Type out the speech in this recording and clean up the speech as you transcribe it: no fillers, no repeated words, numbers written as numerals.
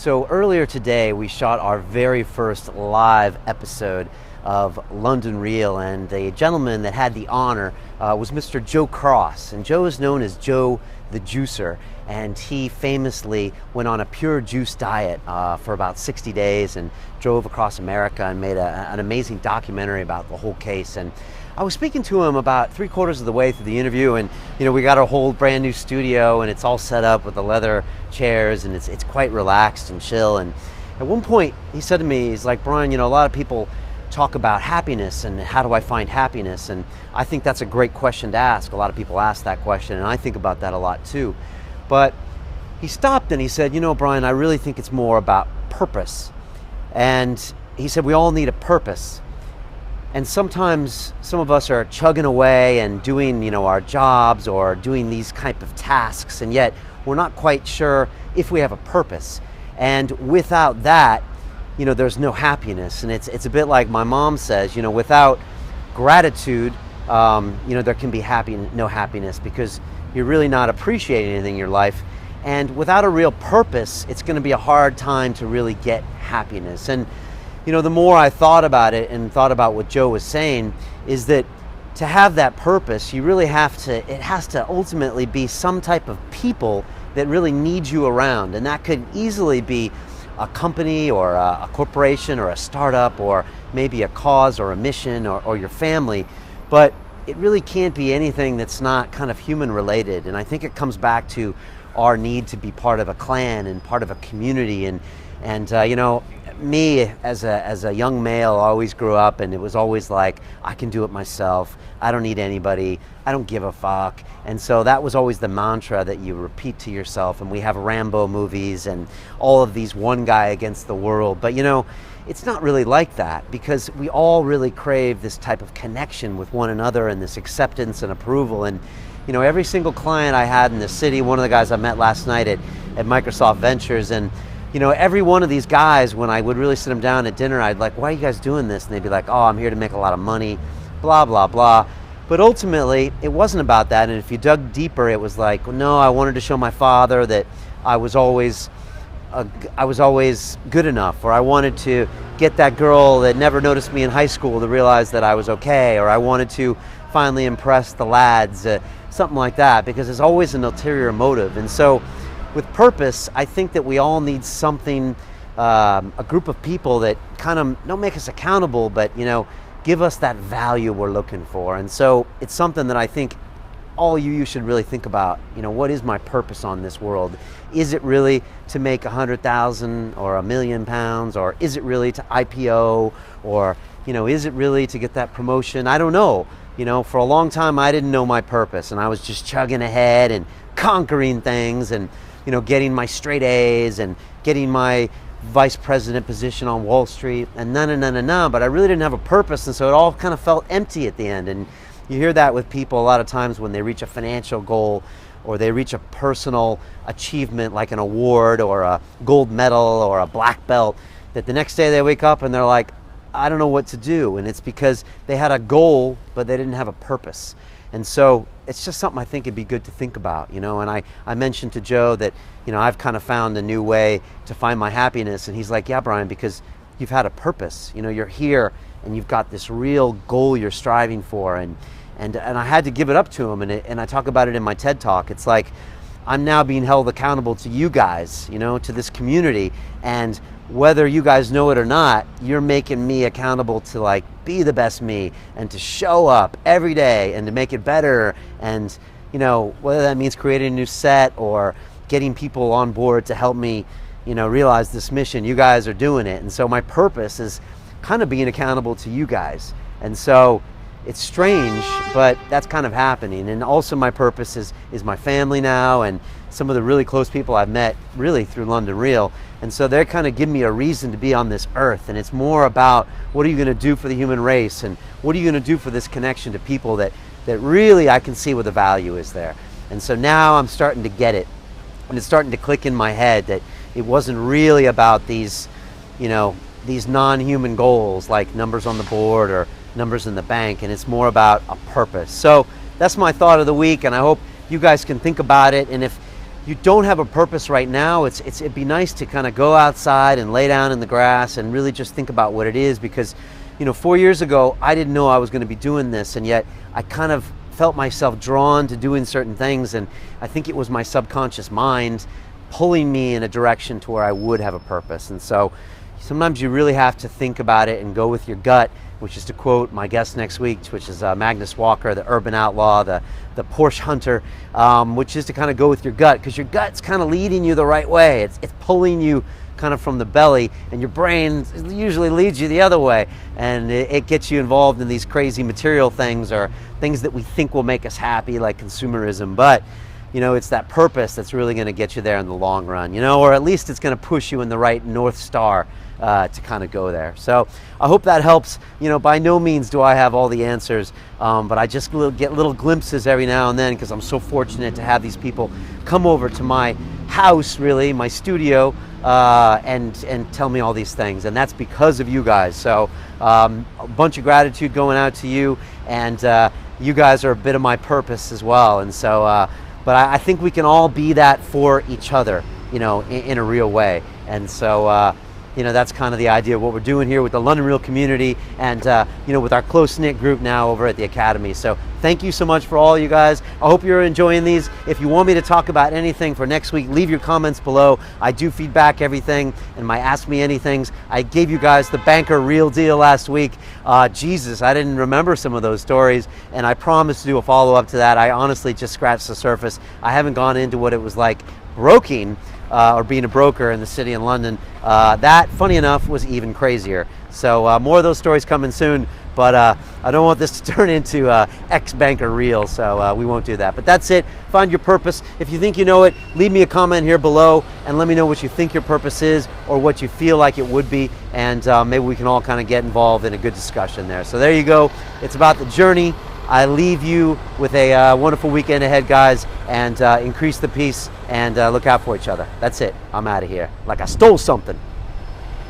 So earlier today, we shot our very first live episode of London Real, and the gentleman that had the honor was Mr. Joe Cross. And Joe is known as Joe the Juicer, and he famously went on a pure juice diet for about 60 days and drove across America and made an amazing documentary about the whole case. And I was speaking to him about 3/4 of the way through the interview, and we got a whole brand new studio, and it's all set up with the leather chairs, and it's quite relaxed and chill. And at one point he said to me, he's like, "Brian, a lot of people talk about happiness and how do I find happiness?" And I think that's a great question to ask. A lot of people ask that question, and I think about that a lot too. But he stopped and he said, "Brian, I really think it's more about purpose." And he said we all need a purpose. And sometimes some of us are chugging away and doing, our jobs or doing these type of tasks, and yet we're not quite sure if we have a purpose. And without that, there's no happiness. And it's a bit like my mom says, without gratitude, there can be no happiness, because you're really not appreciating anything in your life. And without a real purpose, it's going to be a hard time to really get happiness. And the more I thought about it and thought about what Joe was saying, is that to have that purpose, it has to ultimately be some type of people that really need you around. And that could easily be a company or a corporation or a startup or maybe a cause or a mission or your family. But it really can't be anything that's not kind of human related. And I think it comes back to our need to be part of a clan and part of a community. And me as a young male always grew up, and it was always like, I can do it myself. I don't need anybody. I don't give a fuck. And so that was always the mantra that you repeat to yourself. And we have Rambo movies and all of these one guy against the world. But it's not really like that, because we all really crave this type of connection with one another and this acceptance and approval. And every single client I had in the city, one of the guys I met last night at Microsoft Ventures, and every one of these guys, when I would really sit them down at dinner, I'd like, "Why are you guys doing this?" And they'd be like, "Oh, I'm here to make a lot of money, blah, blah, blah." But ultimately, it wasn't about that. And if you dug deeper, it was like, no, I wanted to show my father that I was always good enough, or I wanted to get that girl that never noticed me in high school to realize that I was okay, or I wanted to finally impress the lads, something like that, because there's always an ulterior motive. And so with purpose, I think that we all need something, a group of people that kind of don't make us accountable, but give us that value we're looking for. And so it's something that I think all you should really think about. What is my purpose on this world? Is it really to make 100,000 or £1 million, or is it really to IPO, or is it really to get that promotion? I don't know. For a long time I didn't know my purpose, and I was just chugging ahead and conquering things, and getting my straight A's and getting my vice president position on Wall Street, and but I really didn't have a purpose. And so it all kind of felt empty at the end. And you hear that with people a lot of times when they reach a financial goal, or they reach a personal achievement like an award or a gold medal or a black belt, that the next day they wake up and they're like, I don't know what to do. And it's because they had a goal, but they didn't have a purpose. And so it's just something I think it'd be good to think about, And I mentioned to Joe that, I've kind of found a new way to find my happiness. And he's like, yeah, Brian, because you've had a purpose. You're here and you've got this real goal you're striving for. And I had to give it up to him. And I talk about it in my TED Talk. It's like, I'm now being held accountable to you guys, to this community. And whether you guys know it or not, you're making me accountable to be the best me, and to show up every day and to make it better. And whether that means creating a new set or getting people on board to help me realize this mission, you guys are doing it. And so my purpose is kind of being accountable to you guys. And so it's strange, but that's kind of happening. And also my purpose is my family now, and some of the really close people I've met really through London Real. And so they're kind of giving me a reason to be on this earth. And it's more about, what are you going to do for the human race? And what are you going to do for this connection to people that really I can see where the value is there? And so now I'm starting to get it. And it's starting to click in my head that it wasn't really about these non-human goals like numbers on the board or numbers in the bank. And it's more about a purpose. So that's my thought of the week. And I hope you guys can think about it. And if you don't have a purpose right now, it'd be nice to kind of go outside and lay down in the grass and really just think about what it is, because 4 years ago I didn't know I was going to be doing this, and yet I kind of felt myself drawn to doing certain things, and I think it was my subconscious mind pulling me in a direction to where I would have a purpose. And so sometimes you really have to think about it and go with your gut, which is to quote my guest next week, which is Magnus Walker, the urban outlaw, the Porsche hunter, which is to kind of go with your gut, because your gut's kind of leading you the right way. It's pulling you kind of from the belly, and your brain usually leads you the other way, and it gets you involved in these crazy material things, or things that we think will make us happy, like consumerism. But it's that purpose that's really going to get you there in the long run, or at least it's going to push you in the right North Star to kind of go there. So I hope that helps. By no means do I have all the answers, but I just get little glimpses every now and then, because I'm so fortunate to have these people come over to my house, really, my studio, and tell me all these things, and that's because of you guys. So a bunch of gratitude going out to you, and you guys are a bit of my purpose as well. And so but I think we can all be that for each other, in a real way. And so that's kind of the idea of what we're doing here with the London Real community, and with our close-knit group now over at the Academy. So thank you so much for all you guys. I hope you're enjoying these. If you want me to talk about anything for next week, leave your comments below. I do feedback everything, and my Ask Me Anythings. I gave you guys the banker real deal last week. Jesus, I didn't remember some of those stories, and I promise to do a follow-up to that. I honestly just scratched the surface. I haven't gone into what it was like broking or being a broker in the city in London. That, funny enough, was even crazier. So more of those stories coming soon, but I don't want this to turn into ex-banker reel, so we won't do that. But that's it. Find your purpose. If you think you know it, leave me a comment here below and let me know what you think your purpose is, or what you feel like it would be, and maybe we can all kind of get involved in a good discussion there. So there you go. It's about the journey. I leave you with a wonderful weekend ahead, guys, and increase the peace, and look out for each other. That's it. I'm out of here. Like I stole something.